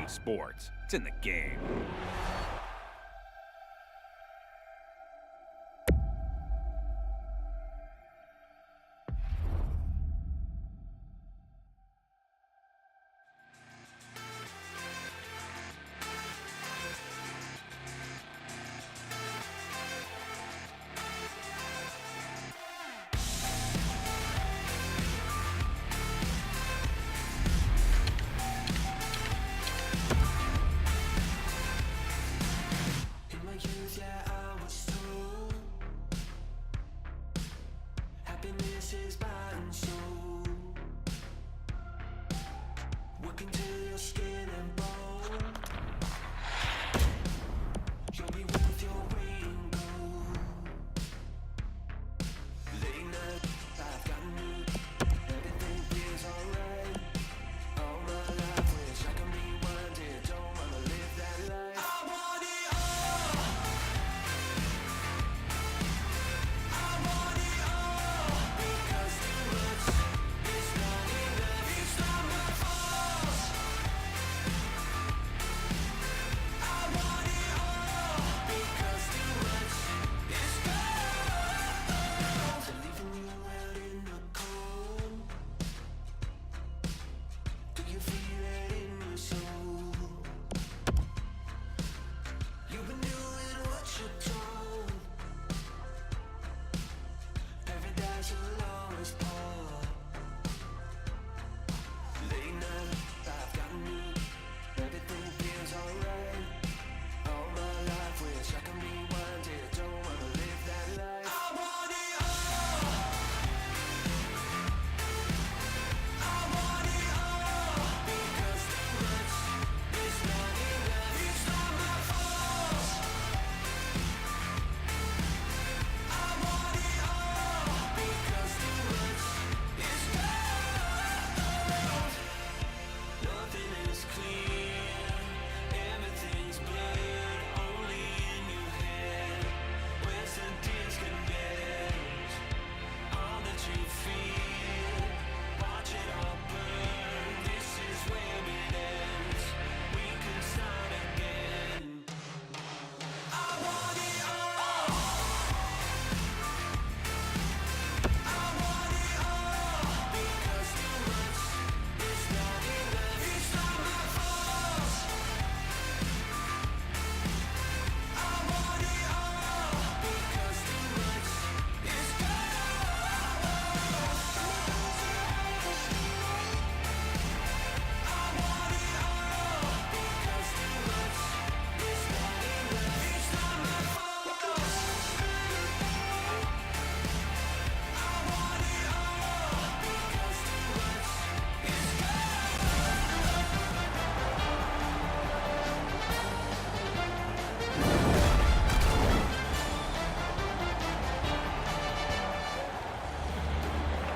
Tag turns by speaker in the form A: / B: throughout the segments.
A: only sports. It's in the game.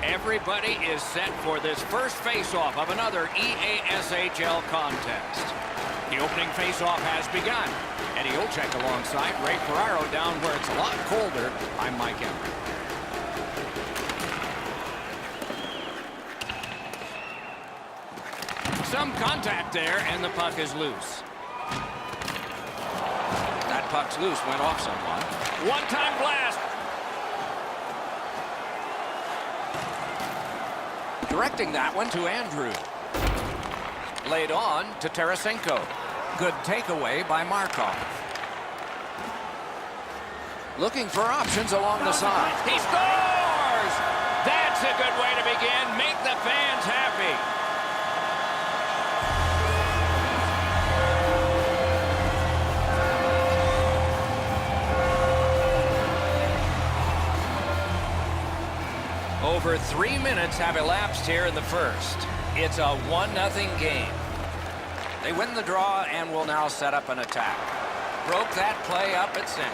B: Everybody is set for this first face-off of another EASHL contest. The opening face-off has begun. Eddie Olczyk alongside Ray Ferraro down where it's a lot colder. I'm Mike Emmer. Some contact there, and the puck is loose. That puck's loose, went off someone. One-time blast. Directing that one to Andrew. Laid on to Tarasenko. Good takeaway by Markov. Looking for options along the side. He scores! That's a good way to begin. Make the fans happy. Over 3 minutes have elapsed here in the first. It's a 1-0 game. They win the draw and will now set up an attack. Broke that play up at center.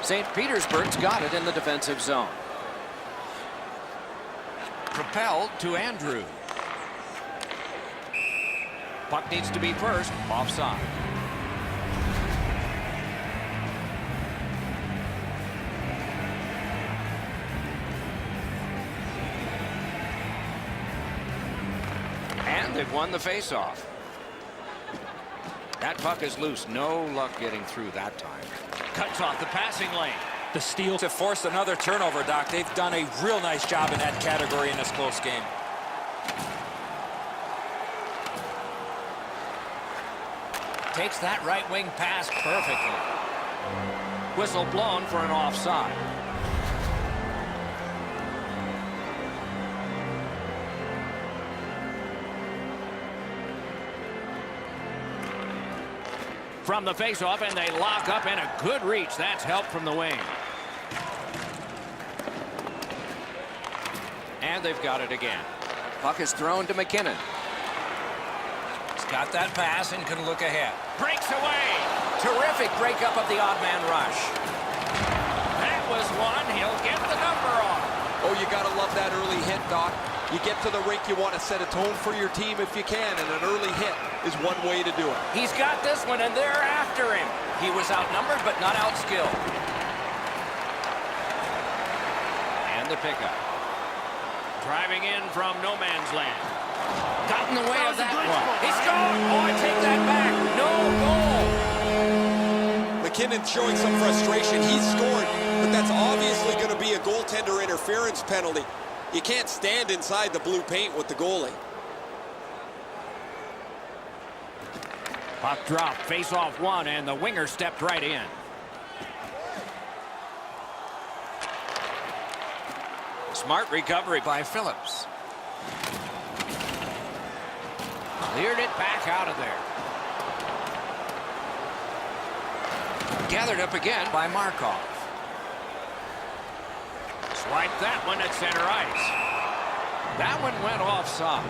B: St. Petersburg's got it in the defensive zone. Propelled to Andrew. Puck needs to be first, offside. And And they've won the face-off. That puck is loose. No luck getting through that time. Cuts off the passing lane.
C: The steal to force another turnover, Doc. They've done a real nice job in that category in this close game.
B: Takes that right wing pass perfectly. Whistle blown for an offside. From the faceoff, and they lock up, and a good reach. That's help from the wing. And they've got it again. Puck is thrown to McKinnon. He's got that pass and can look ahead. Breaks away. Terrific breakup of the odd man rush. That was one. He'll get the number off.
D: Oh, you got to love that early hit, Doc. You get to the rink, you want to set a tone for your team if you can, and an early hit is one way to do it.
B: He's got this one, and they're after him. He was outnumbered, but not outskilled. And the pickup. Driving in from no man's land. Got in the way of that one. He scored! Oh, I take that back. No goal.
D: McKinnon's showing some frustration. He's scored, but that's obviously going to be a goaltender interference penalty. You can't stand inside the blue paint with the goalie.
B: Puck drop, face-off one, and the winger stepped right in. Smart recovery by Phillips. Cleared it back out of there. Gathered up again by Markov. Swipe that one at center ice. That one went offside.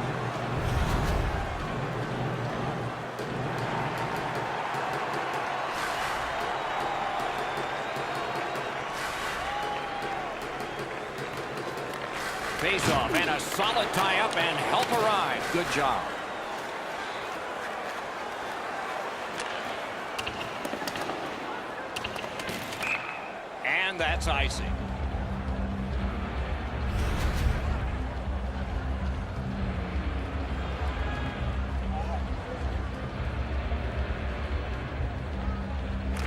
B: Face-off and a solid tie-up and help arrive. Good job. And that's icing.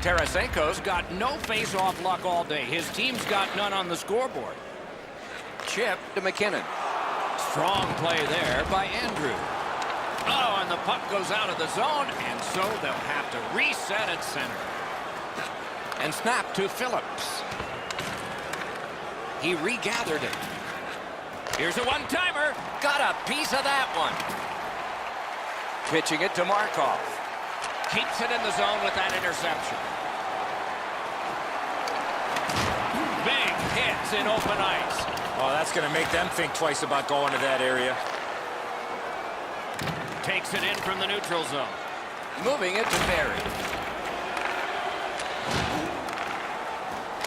B: Tarasenko's got no face-off luck all day. His team's got none on the scoreboard. Chip to McKinnon. Strong play there by Andrew. Oh, and the puck goes out of the zone, and so they'll have to reset at center. And snap to Phillips. He regathered it. Here's a one-timer. Got a piece of that one. Pitching it to Markov. Keeps it in the zone with that interception. Big hits in open ice.
C: Oh, that's going to make them think twice about going to that area.
B: Takes it in from the neutral zone. Moving it to Barry.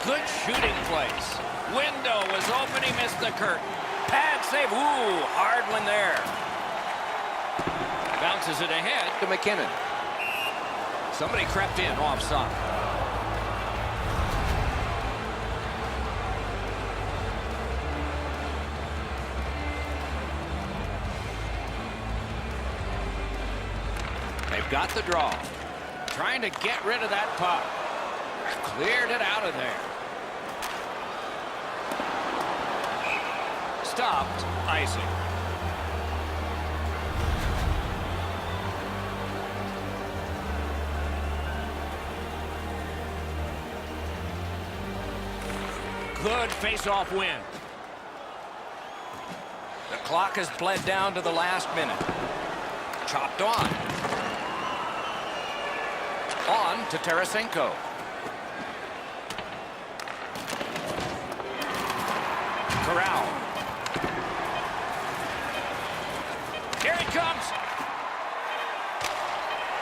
B: Good shooting place. Window was open. He missed the curtain. Pad save. Ooh, hard one there. Bounces it ahead to McKinnon. Somebody crept in offside. They've got the draw. Trying to get rid of that puck. Cleared it out of there. Stopped. Icing. Good face-off win. The clock has bled down to the last minute. Chopped on. On to Tarasenko. Corral. Here it comes.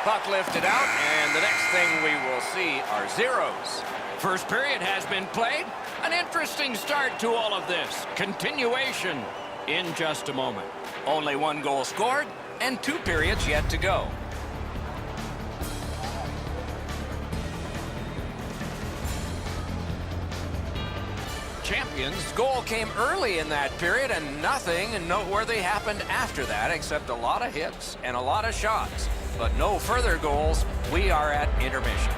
B: Puck lifted out, and the next thing we will see are zeros. First period has been played. An interesting start to all of this. Continuation in just a moment. Only one goal scored and 2 periods yet to go. Champ champions. Goal came early in that period, and nothing noteworthy happened after that except a lot of hits and a lot of shots. But no further goals. We are at intermission.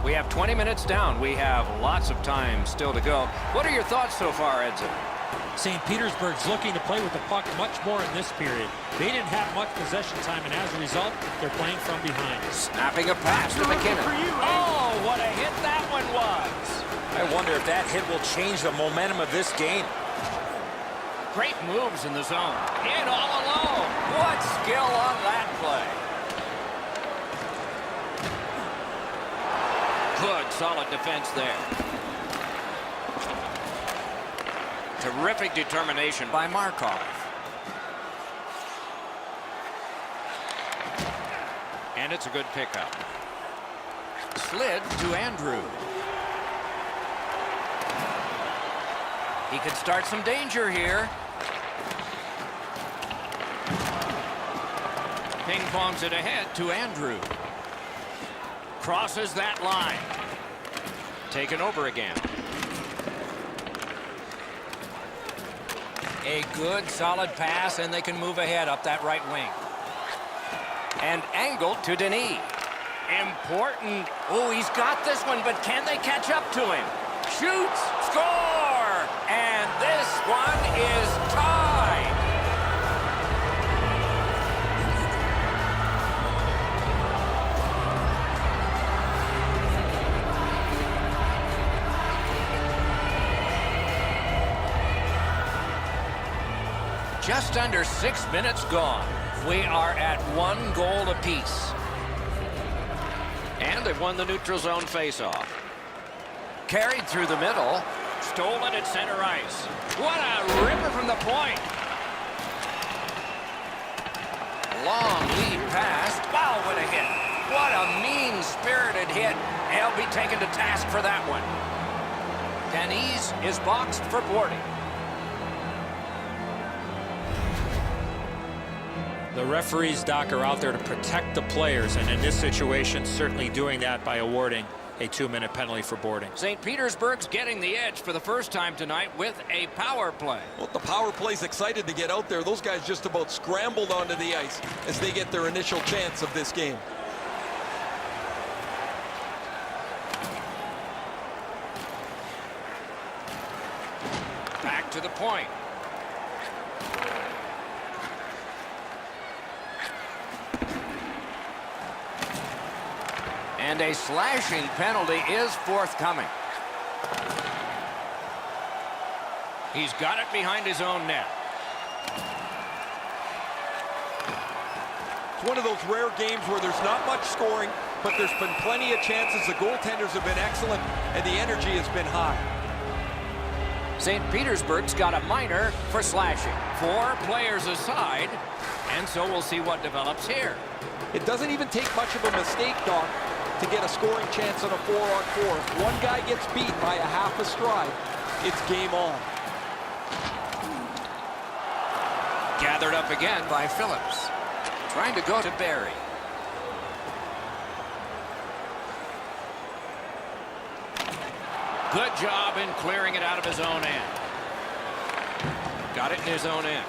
B: We have 20 minutes down. We have lots of time still to go. What are your thoughts so far, Edson?
E: St. Petersburg's looking to play with the puck much more in this period. They didn't have much possession time, and as a result, they're playing from behind.
B: Snapping a pass to McKinnon. Oh, what a hit that one was.
C: I wonder if that hit will change the momentum of this game.
B: Great moves in the zone. In all alone. What skill on that play. Good, solid defense there. Terrific determination by Markov. And it's a good pickup. Slid to Andrew. He could start some danger here. Ping-pongs it ahead to Andrew. Crosses that line. Taken over again. A good, solid pass, and they can move ahead up that right wing. And angled to Denis. Important. Oh, he's got this one, but can they catch up to him? Shoots, score! And this one is tied. Just under 6 minutes gone. We are at 1 goal apiece. And they've won the neutral zone faceoff. Carried through the middle. Stolen at center ice. What a ripper from the point. Long lead pass. Wow, what a hit. What a mean-spirited hit. He'll be taken to task for that one. Denis is boxed for boarding.
C: The referees, Doc, are out there to protect the players, and in this situation, certainly doing that by awarding a 2-minute penalty for boarding.
B: St. Petersburg's getting the edge for the first time tonight with a power play.
D: Well, the power play's excited to get out there. Those guys just about scrambled onto the ice as they get their initial chance of this game.
B: Back to the point. And a slashing penalty is forthcoming. He's got it behind his own net.
D: It's one of those rare games where there's not much scoring, but there's been plenty of chances. The goaltenders have been excellent, and the energy has been high.
B: St. Petersburg's got a minor for slashing. 4 players aside, and so we'll see what develops here.
D: It doesn't even take much of a mistake, Doc, to get a scoring chance on a 4-on-4. If one guy gets beat by a half a stride, it's game on.
B: Gathered up again by Phillips. Trying to go to Barry. Good job in clearing it out of his own end. Got it in his own end.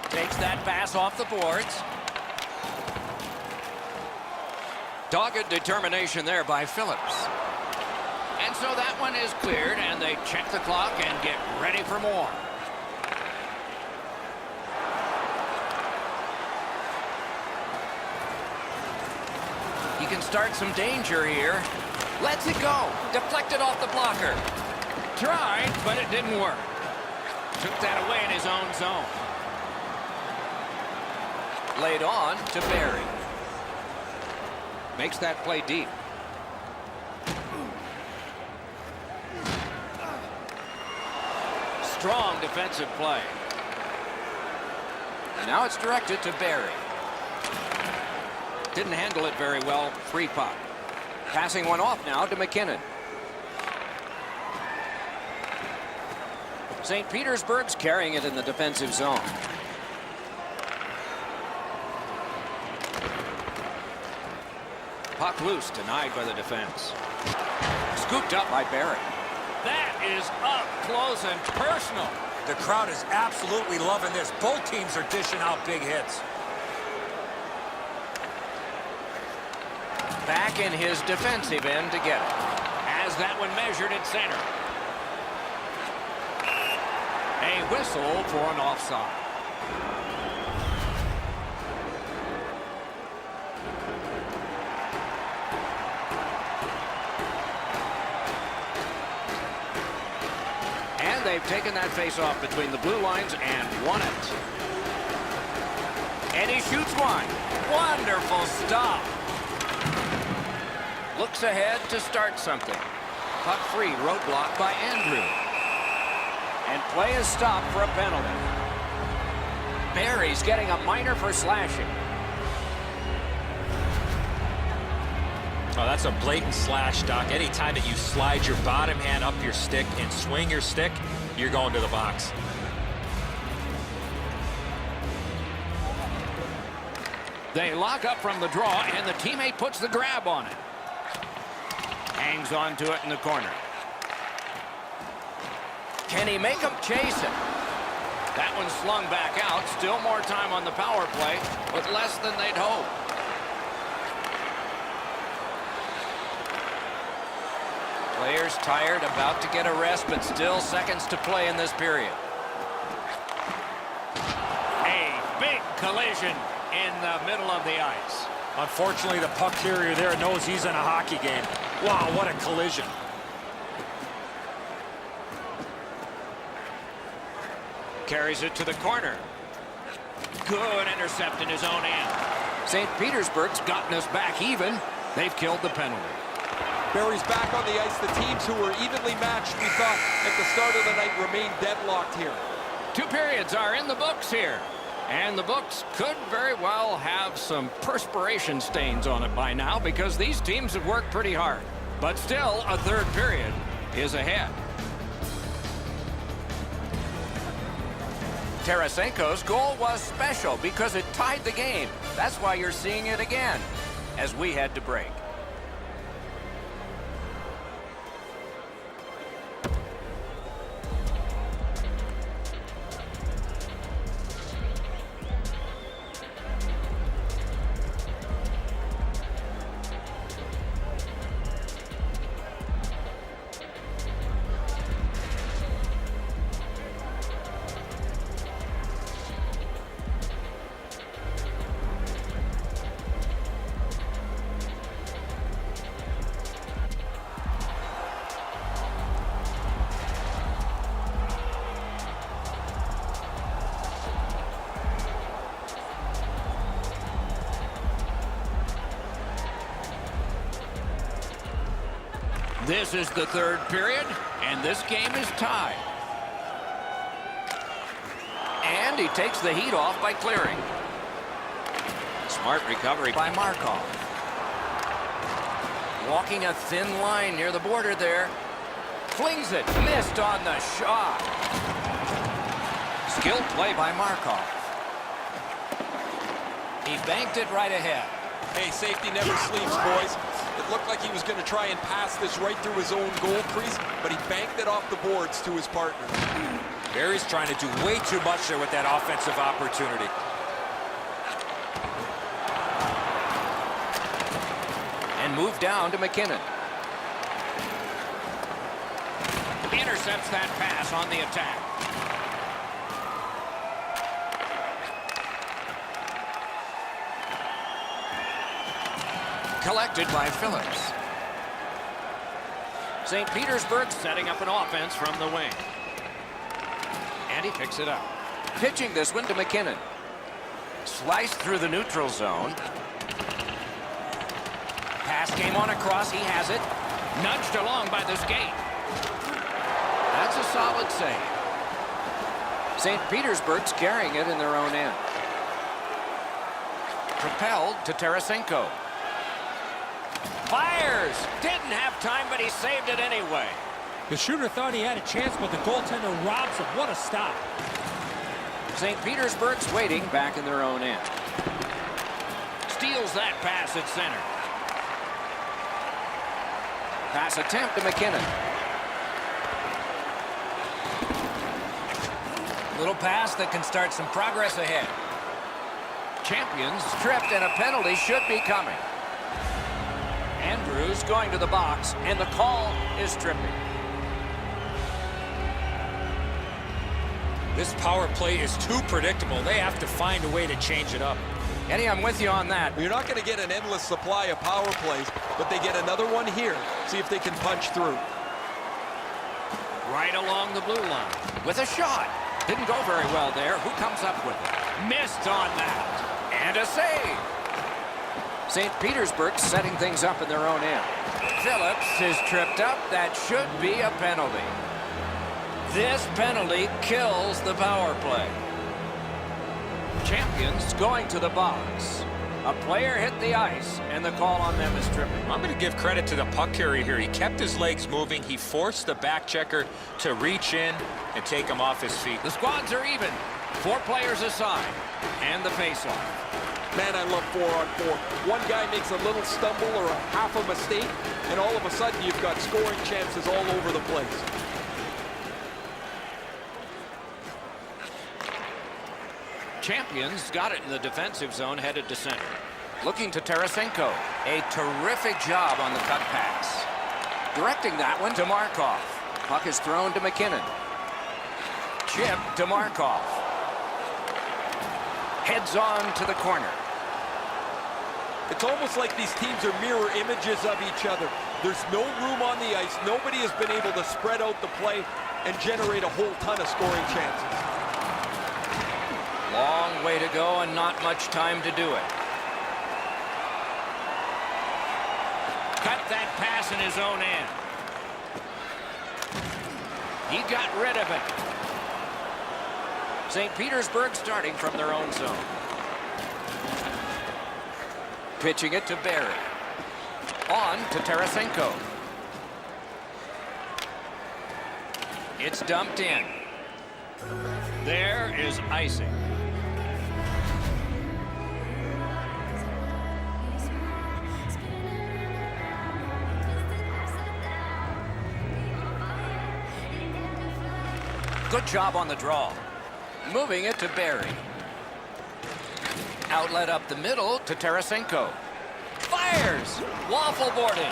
B: Takes that pass off the boards. Dogged determination there by Phillips. And so that one is cleared, and they check the clock and get ready for more. He can start some danger here. Lets it go. Deflected off the blocker. Tried, but it didn't work. Took that away in his own zone. Laid on to Barry. Makes that play deep. Strong defensive play. And now it's directed to Barry. Didn't handle it very well. Free puck. Passing one off now to McKinnon. St. Petersburg's carrying it in the defensive zone. Puck loose, denied by the defense. Scooped up by Barry.
E: That is up close and personal.
C: The crowd is absolutely loving this. Both teams are dishing out big hits.
B: Back in his defensive end to get it.
E: Has that one measured at center.
B: A whistle for an offside. And they've taken that face-off between the blue lines and won it. And he shoots one. Wonderful stop. Looks ahead to start something. Puck free, roadblock by Andrew. And play is stopped for a penalty. Barry's getting a minor for slashing.
C: Oh, that's a blatant slash, Doc. Anytime that you slide your bottom hand up your stick and swing your stick, you're going to the box.
B: They lock up from the draw, and the teammate puts the grab on it. Hangs on to it in the corner. Can he make him chase it? That one slung back out. Still more time on the power play, but less than they'd hope. Players tired, about to get a rest, but still seconds to play in this period.
E: A big collision in the middle of the ice.
C: Unfortunately, the puck carrier there knows he's in a hockey game. Wow, what a collision.
B: Carries it to the corner. Good intercept in his own end. St. Petersburg's gotten us back even. They've killed the penalty.
D: Barry's back on the ice. The teams who were evenly matched, we thought, at the start of the night remain deadlocked here.
B: 2 periods are in the books here. And the books could very well have some perspiration stains on it by now because these teams have worked pretty hard. But still, a third period is ahead. Tarasenko's goal was special because it tied the game. That's why you're seeing it again as we head to break. This is the third period, and this game is tied. And he takes the heat off by clearing. Smart recovery by Markov. Walking a thin line near the border there. Flings it, missed on the shot. Skilled play by Markov. He banked it right ahead.
D: Hey, safety never sleeps, boys. It looked like he was going to try and pass this right through his own goal crease, but he banked it off the boards to his partner.
C: Barry's trying to do way too much there with that offensive opportunity.
B: And moved down to McKinnon. Intercepts that pass on the attack. Collected by Phillips. St. Petersburg setting up an offense from the wing. And he picks it up. Pitching this one to McKinnon. Sliced through the neutral zone. Pass came on across. He has it. Nudged along by the skate. That's a solid save. St. Petersburg's carrying it in their own end. Propelled to Tarasenko. Fires! Didn't have time, but he saved it anyway.
E: The shooter thought he had a chance, but the goaltender robs him. What a stop.
B: St. Petersburg's waiting back in their own end. Steals that pass at center. Pass attempt to McKinnon. Little pass that can start some progress ahead. Champions tripped, and a penalty should be coming. Andrews going to the box, and the call is tripping.
C: This power play is too predictable. They have to find a way to change it up.
B: Eddie, I'm with you on that.
D: You're not going to get an endless supply of power plays, but they get another one here. See if they can punch through.
B: Right along the blue line with a shot. Didn't go very well there. Who comes up with it? Missed on that. And a save. St. Petersburg setting things up in their own end. Phillips is tripped up. That should be a penalty. This penalty kills the power play. Champions going to the box. A player hit the ice, and the call on them is tripping.
C: I'm going to give credit to the puck carrier here. He kept his legs moving. He forced the back checker to reach in and take him off his feet.
B: The squads are even. 4 players aside. And the faceoff.
D: Man, I love 4-on-4. One guy makes a little stumble or a half a mistake, and all of a sudden you've got scoring chances all over the place.
B: Champions got it in the defensive zone, headed to center. Looking to Tarasenko. A terrific job on the cut pass. Directing that one to Markov. Puck is thrown to McKinnon. Chip to Markov. Heads on to the corner.
D: It's almost like these teams are mirror images of each other. There's no room on the ice. Nobody has been able to spread out the play and generate a whole ton of scoring chances.
B: Long way to go and not much time to do it. Cut that pass in his own end. He got rid of it. St. Petersburg starting from their own zone. Pitching it to Barry. On to Tarasenko. It's dumped in. There is icing. Good job on the draw. Moving it to Barry. Outlet up the middle to Tarasenko. Fires! Waffle boarding.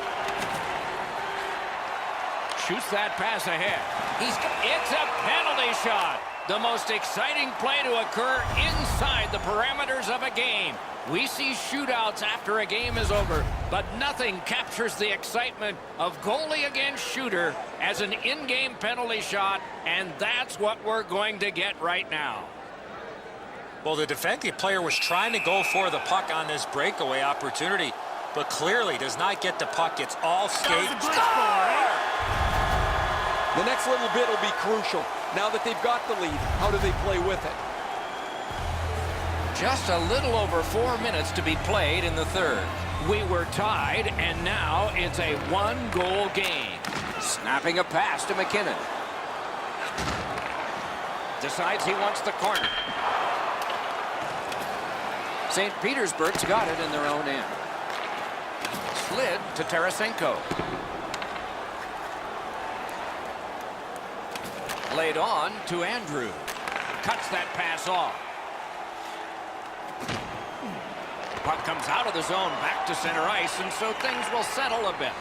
B: Shoots that pass ahead. It's a penalty shot. The most exciting play to occur inside the parameters of a game. We see shootouts after a game is over, but nothing captures the excitement of goalie against shooter as an in-game penalty shot, and that's what we're going to get right now.
C: Well, the defending player was trying to go for the puck on this breakaway opportunity, but clearly does not get the puck. It's all skate.
D: The next little bit will be crucial. Now that they've got the lead, how do they play with it?
B: Just a little over 4 minutes to be played in the third. We were tied, and now it's a 1-goal game. Snapping a pass to McKinnon. Decides he wants the corner. St. Petersburg's got it in their own end. Slid to Tarasenko. Laid on to Andrew. Cuts that pass off. Puck comes out of the zone back to center ice, and so things will settle a bit.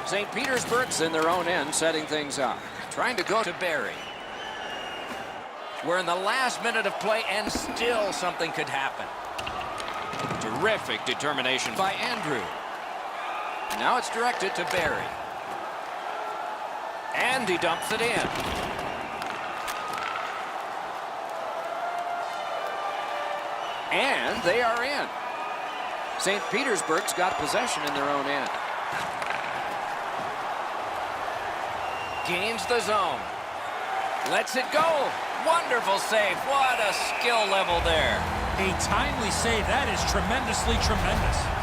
B: St. Petersburg's in their own end, setting things up. Trying to go to Barry. We're in the last minute of play, and still something could happen. Terrific determination by Andrew. Now it's directed to Barry. And he dumps it in. And they are in. St. Petersburg's got possession in their own end. Gains the zone. Lets it go. Wonderful save. What a skill level there.
E: A timely save. That is tremendously tremendous.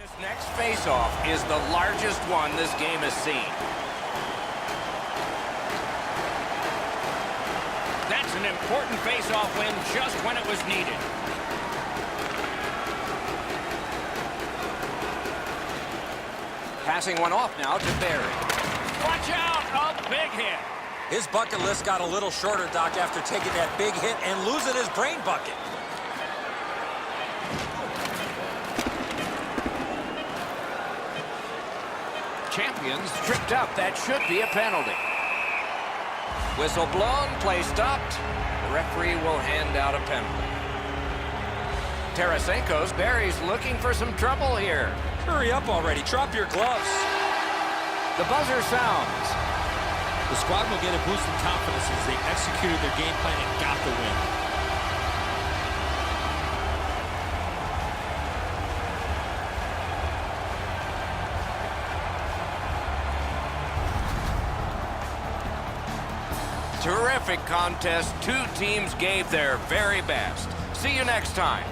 B: This next face-off is the largest one this game has seen. That's an important face-off win just when it was needed. Passing one off now to Barry. Watch out! A big hit.
C: His bucket list got a little shorter, Doc, after taking that big hit and losing his brain bucket.
B: Champions tripped up. That should be a penalty. Whistle blown, play stopped. The referee will hand out a penalty. Tarasenko's Barry's looking for some trouble here.
C: Hurry up already. Drop your gloves.
B: The buzzer sounds.
E: The squad will get a boost in confidence as they executed their game plan and got the win.
B: Terrific contest. Two teams gave their very best. See you next time.